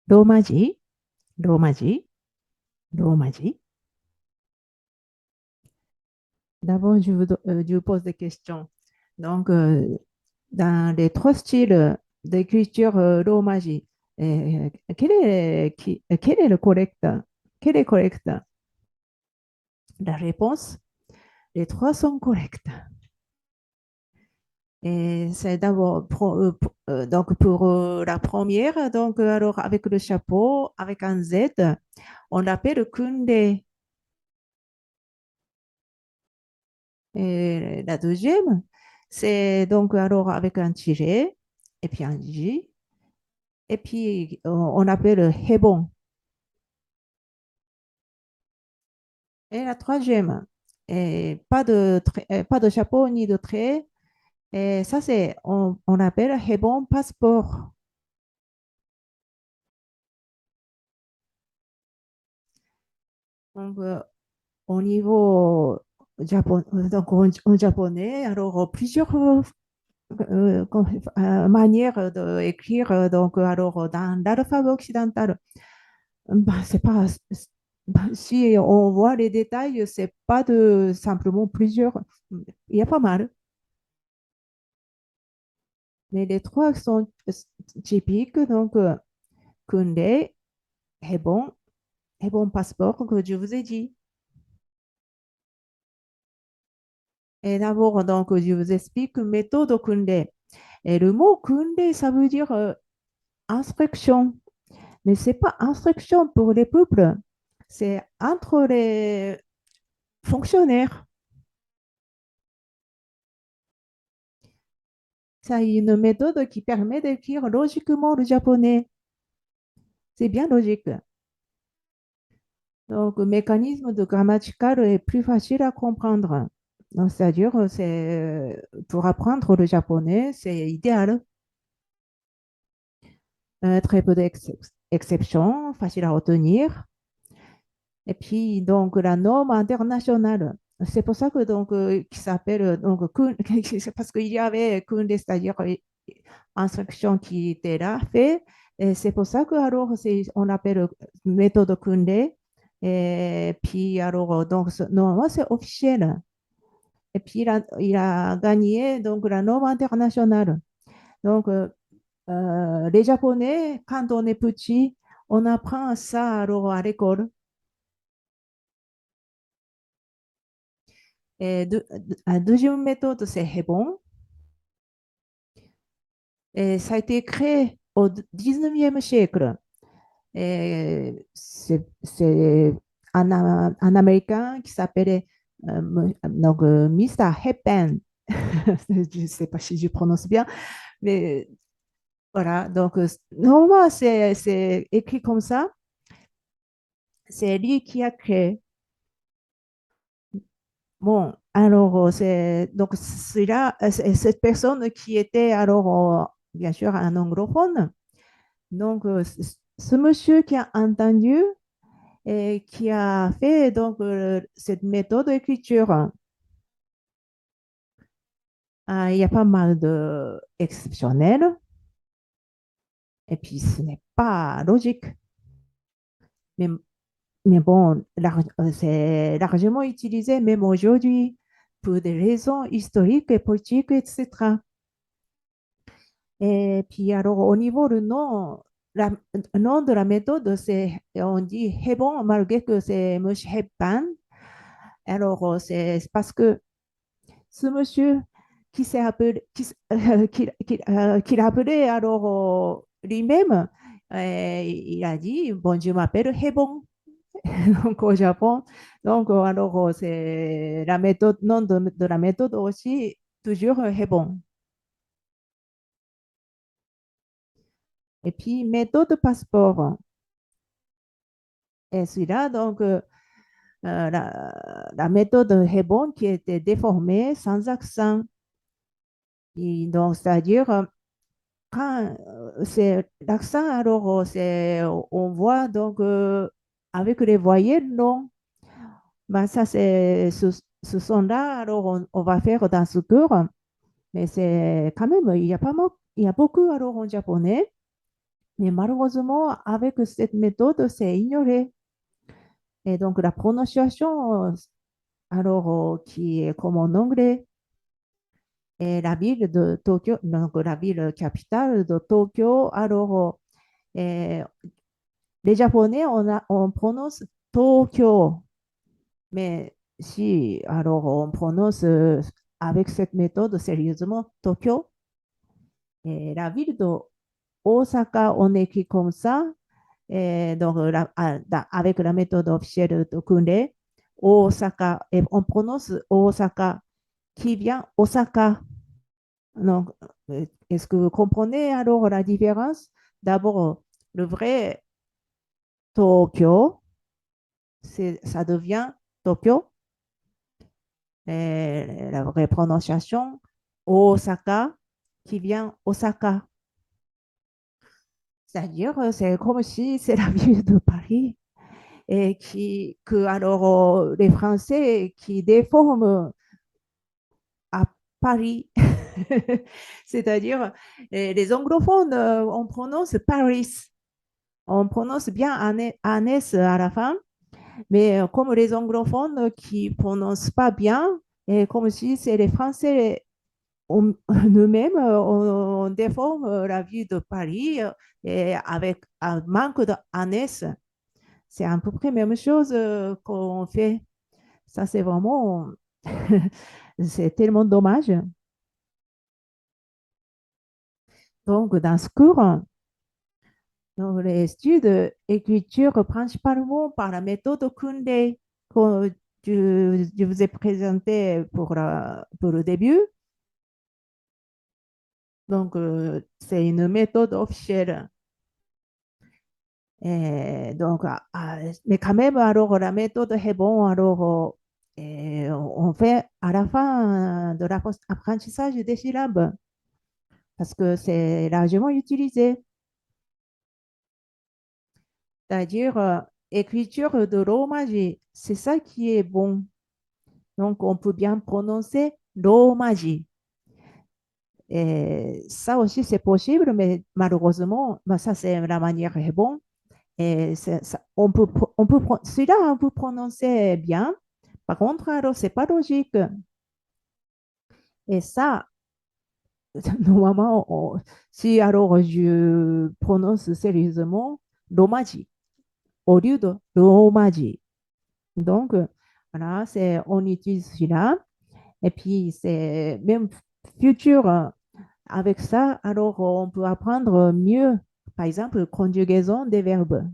ローマ字ローマ字ローマ字。D'abord, je vous pose des questions. Donc, dans les trois styles d'écriture romagie, quel est le correct? Quel est correct? La réponse, les trois sont corrects. Et c'est d'abord donc pour la première, donc alors avec le chapeau, avec un Z, on l'appelle kunde. Et la deuxième, c'est donc alors avec un tiret et puis un J. Et puis on appelle hebon. Et la troisième, et pas de chapeau ni de trait. Et ça, on appelle hebon passeport. Donc, au niveau donc en japonais, alors plusieurs manières d'écrire. Donc, alors dans l'alphabet occidental, bah, c'est pas, bah, si on voit les détails, c'est pas de simplement plusieurs. Il y a pas mal, mais les trois sont typiques. Donc, Kunde, Hebon, Hebon passeport que je vous ai dit. Et d'abord, donc, je vous explique méthode Kunde. Et le mot Kunde, ça veut dire instruction. Mais c'est pas instruction pour les peuples. C'est entre les fonctionnaires. C'est une méthode qui permet d'écrire logiquement le japonais. C'est bien logique. Donc, le mécanisme de grammatical est plus facile à comprendre. Donc, c'est-à-dire, pour apprendre le japonais, c'est idéal. Très peu d'exceptions, facile à retenir. Et puis, donc, la norme internationale. C'est pour ça que, donc, qui s'appelle, c'est parce qu'il y avait Kunde, c'est-à-dire instruction qui était là, fait. Et c'est pour ça que, alors, on appelle méthode Kunde. Et puis, alors, donc, normalement, c'est officiel. Et puis, il a gagné, donc, la norme internationale. Donc, les Japonais, quand on est petit, on apprend ça, alors, à l'école. Et la deuxième méthode, c'est Hebon. Et ça a été créé au 19e siècle. Et c'est un Américain qui s'appelait donc, Mr. Hepburn. Je ne sais pas si je prononce bien, mais voilà. Donc, normalement, c'est écrit comme ça. C'est lui qui a créé. Bon, alors, cette personne qui était alors, bien sûr, un anglophone. Donc, ce monsieur qui a entendu et qui a fait donc cette méthode d'écriture, il y a pas mal de exceptionnels et puis ce n'est pas logique. Mais, mais bon, c'est largement utilisé même aujourd'hui pour des raisons historiques et politiques, etc. Et puis alors au niveau du nom, le nom de la méthode, on dit Hebon malgré que c'est Monsieur Hebban. Alors c'est parce que ce monsieur qui s'est appelé, qu'il a appelé alors lui-même, il a dit, bon, je m'appelle Hebon, donc au Japon. Donc, alors, c'est la méthode, nom de la méthode aussi, toujours Hebon. Et puis, méthode passeport. Et celui-là, donc, la méthode Hebon qui était déformée sans accent. Et donc, c'est-à-dire, quand c'est l'accent, alors on voit donc avec les voyelles, non. Ben, ça, ce son-là, alors on va faire dans ce cours, mais c'est quand même, il y a pas mal, il y a beaucoup alors en japonais. Mais malheureusement, avec cette méthode, c'est ignoré. Et donc, la prononciation, qui est comme en anglais, et la ville de Tokyo, donc la ville capitale de Tokyo, euh, les Japonais, on prononce Tokyo. Mais si, alors, on prononce avec cette méthode sérieusement Tokyo, et la ville de Osaka, on écrit comme ça. Et donc, avec la méthode officielle de Kunde, Osaka, et on prononce Osaka qui vient Osaka. Donc, est-ce que vous comprenez alors la différence? D'abord, le vrai Tokyo, ça devient Tokyo. Et la vraie prononciation, Osaka, qui vient Osaka. C'est-à-dire, c'est comme si c'est la ville de Paris et les Français qui déforment à Paris. C'est-à-dire, les anglophones, on prononce Paris. On prononce bien un S à la fin, mais comme les anglophones qui prononcent pas bien, et comme si c'est les Français nous-mêmes, on déforme la ville de Paris et avec un manque d'un S. C'est à peu près la même chose qu'on fait. Ça, c'est vraiment, c'est tellement dommage. Donc, dans ce cours, donc, les études écriture principalement par la méthode Kunde que je vous ai présenté pour le début. Donc, c'est une méthode officielle. Et donc, mais quand même, alors, la méthode est bonne. Alors, on fait à la fin de l'apprentissage des syllabes parce que c'est largement utilisé. C'est-à-dire, écriture de romaji, c'est ça qui est bon. Donc, on peut bien prononcer romaji. Et ça aussi, c'est possible, mais malheureusement, ça, c'est la manière est bonne. Et celui-là, on peut prononcer bien. Par contre, alors, c'est pas logique. Et ça, normalement, si alors je prononce sérieusement romaji au lieu de romaji. Donc, voilà, on utilise celui-là. Et puis, c'est même futur. Avec ça, alors on peut apprendre mieux, par exemple, conjugaison des verbes.